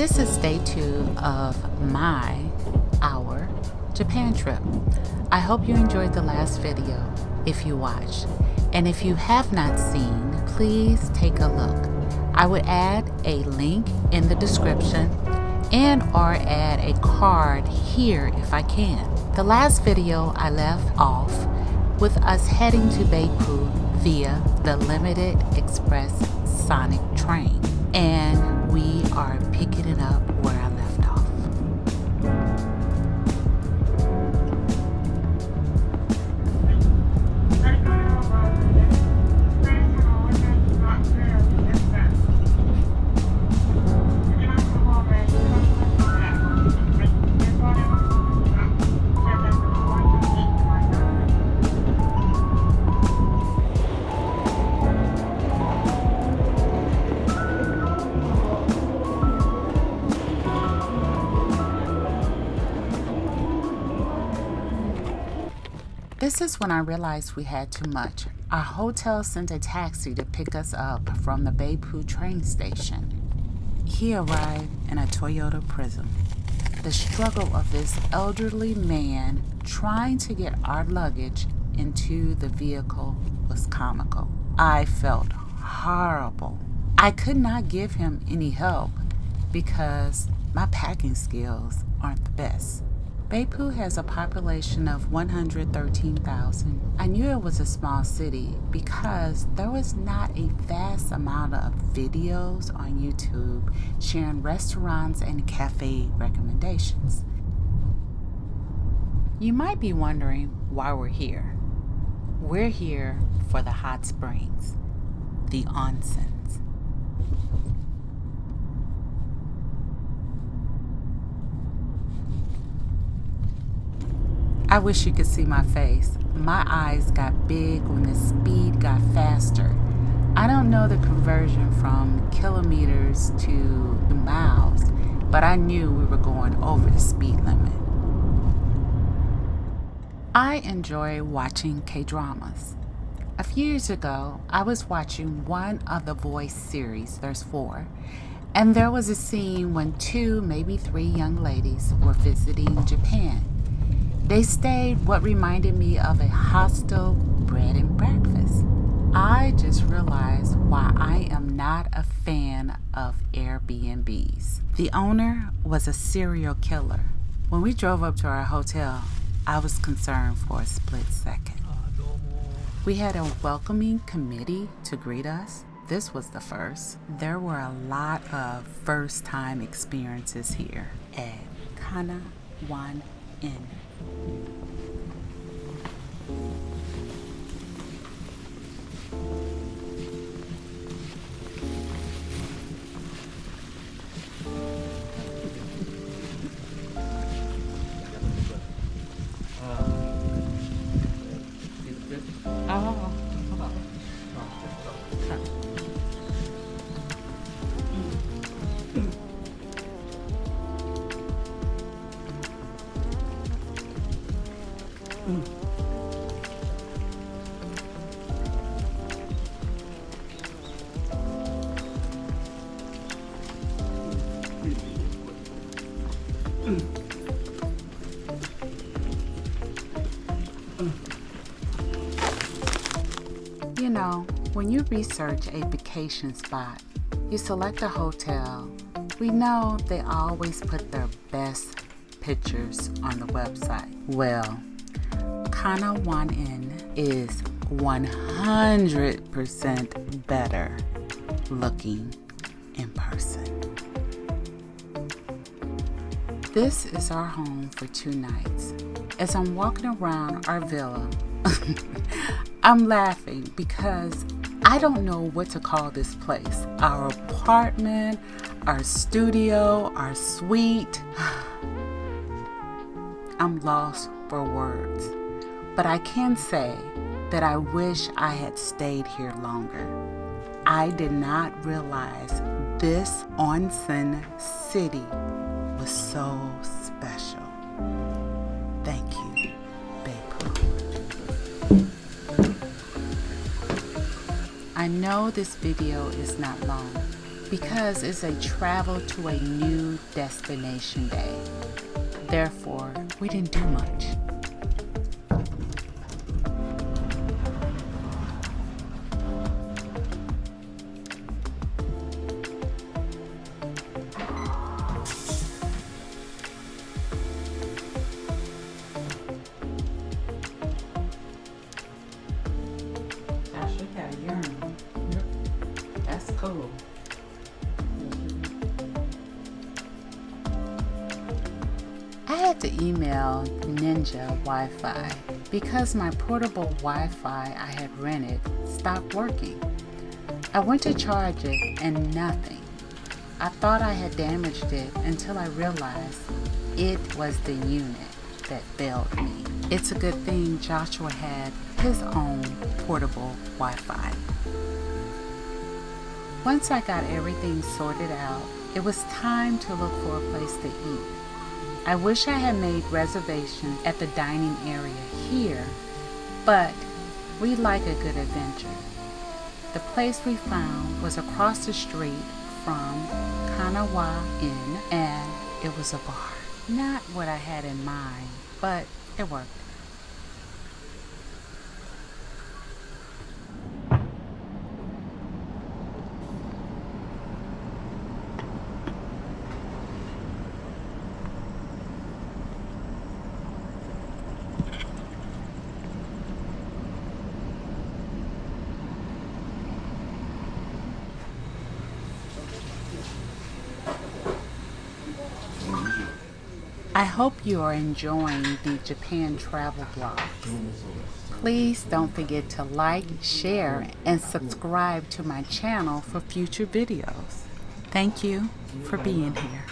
This is day 2 of our Japan trip. I hope you enjoyed the last video if you watched. And if you have not seen, please take a look. I would add a link in the description and or add a card here if I can. The last video I left off with us heading to Beppu via the Limited Express Sonic train. And we are picking it up where I left off. This is when I realized we had too much. Our hotel sent a taxi to pick us up from the Beppu train station. He arrived in a Toyota Prism. The struggle of this elderly man trying to get our luggage into the vehicle was comical. I felt horrible. I could not give him any help because my packing skills aren't the best. Beppu has a population of 113,000. I knew it was a small city because there was not a vast amount of videos on YouTube sharing restaurants and cafe recommendations. You might be wondering why we're here. We're here for the hot springs, the onsens. I wish you could see my face. My eyes got big when the speed got faster. I don't know the conversion from kilometers to miles, but I knew we were going over the speed limit. I enjoy watching K-dramas. A few years ago, I was watching one of the Voice series, there's 4, and there was a scene when 2, maybe 3 young ladies were visiting Japan. They stayed what reminded me of a hostel bread and breakfast. I just realized why I am not a fan of Airbnbs. The owner was a serial killer. When we drove up to our hotel, I was concerned for a split second. We had a welcoming committee to greet us. This was the first. There were a lot of first-time experiences here at Kana One Inn. You know, when you research a vacation spot, you select a hotel. We know they always put their best pictures on the website. Well, Kana One Inn is 100% better looking in person. This is our home for 2 nights. As I'm walking around our villa, I'm laughing because I don't know what to call this place. Our apartment, our studio, our suite. I'm lost for words. But I can say that I wish I had stayed here longer. I did not realize this onsen city was so special. Thank you, Beppu. I know this video is not long, because it's a travel to a new destination day. Therefore, we didn't do much. Actually got a urinal. That's cool. I had to email Ninja Wi-Fi because my portable Wi-Fi I had rented stopped working. I went to charge it and nothing. I thought I had damaged it until I realized it was the unit that failed me. It's a good thing Joshua had his own portable Wi-Fi. Once I got everything sorted out, it was time to look for a place to eat. I wish I had made reservations at the dining area here, but we like a good adventure. The place we found was across the street from Kanawa Inn, and it was a bar. Not what I had in mind, but it worked. I hope you are enjoying the Japan travel vlogs. Please don't forget to like, share, and subscribe to my channel for future videos. Thank you for being here.